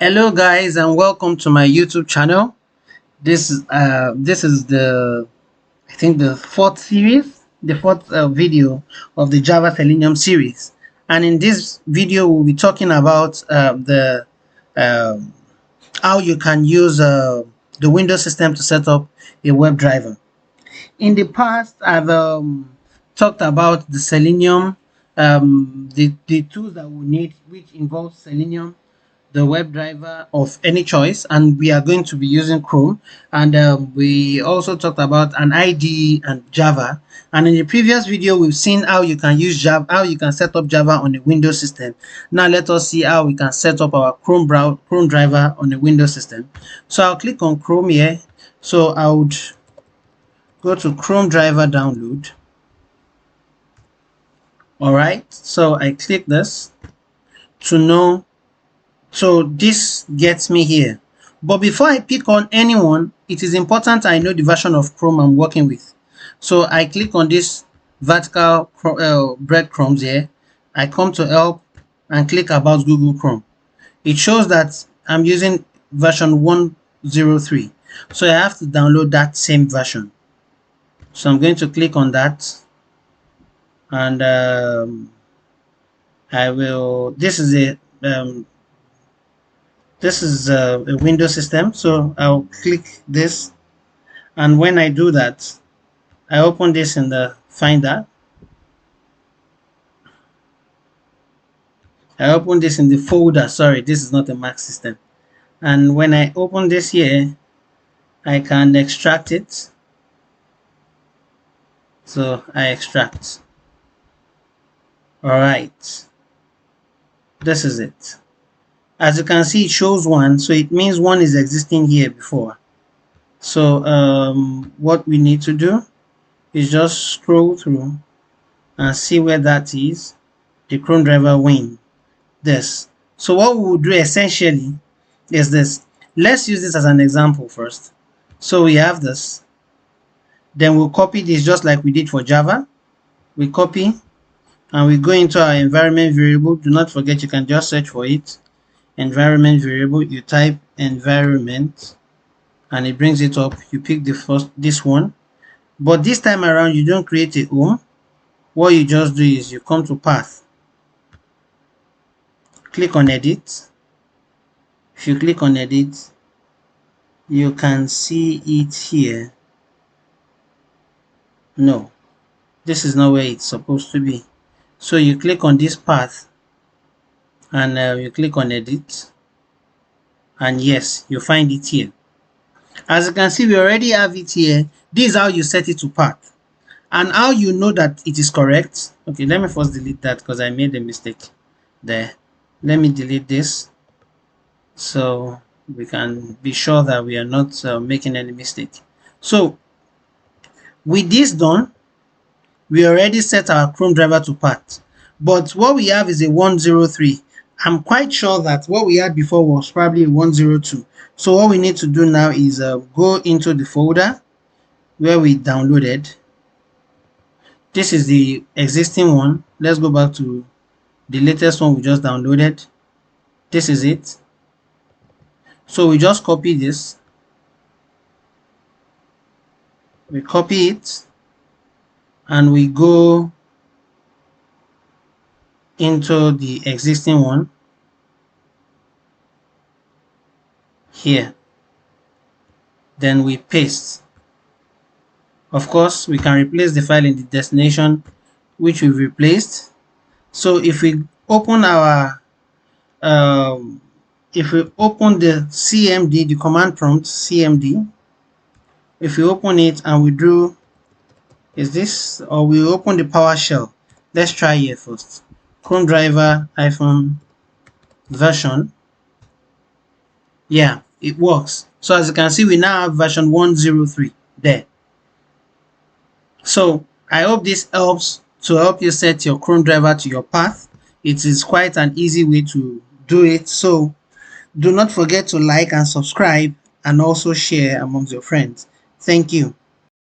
Hello guys and welcome to my YouTube channel. This is the I think the fourth video of the Java Selenium series, and in this video we'll be talking about the um how you can use the Windows system to set up a WebDriver. In the past, I've talked about the Selenium, the tools that we need, which involves Selenium, the WebDriver of any choice, and we are going to be using Chrome. And we also talked about an IDE and Java. And in the previous video, we've seen how you can use Java, how you can set up Java on a Windows system. Now let us see how we can set up our Chrome driver on a Windows system. So I'll click on Chrome here. So I would go to Chromedriver download. All right, so I click this to know. So this gets me here, but before I pick on anyone, it is important I know the version of Chrome I'm working with. So I click on this vertical breadcrumbs here. I come to help and click about Google Chrome. It shows that I'm using version 103, so I have to download that same version. So I'm going to click on that, and I will. This is a Windows system, so I'll click this, and when I do that, I open this in the Finder. I open this in the folder. Sorry, this is not a Mac system. And when I open this here, I can extract it. So I extract. All right, this is it. As you can see, it shows one, so it means one is existing here before. So what we need to do is just scroll through and see where that is, the Chromedriver win. This. So what we will do essentially is this. Let's use this as an example first. So we have this. Then we'll copy this just like we did for Java. We copy and we go into our environment variable. Do not forget, you can just search for it. Environment variable, you type environment and it brings it up. You pick this one, but this time around you don't create a home. What you just do is you come to path, click on edit. If you click on edit, you can see it here. No, this is not where it's supposed to be. So you click on this path and you click on edit, and yes, you find it here. As you can see, we already have it here. This is how you set it to path, and how you know that it is correct. Okay, let me first delete that because I made a mistake there. Let me delete this so we can be sure that we are not making any mistake. So with this done, we already set our Chromedriver to path, but what we have is a 103. I'm quite sure that what we had before was probably 102. So what we need to do now is go into the folder where we downloaded. This is the existing one. Let's go back to the latest one we just downloaded. This is it. So we just copy this. We copy it and we go into the existing one here, then we paste. Of course, we can replace the file in the destination which we've replaced. So if we open our if we open the cmd, the command prompt cmd, if we open it and we do, is this, or we open the PowerShell. Let's try here first. Chromedriver version. Yeah, it works. So as you can see, we now have version 103 there. So I hope this helps to help you set your Chromedriver to your path. It is quite an easy way to do it. So do not forget to like and subscribe and also share amongst your friends. Thank you.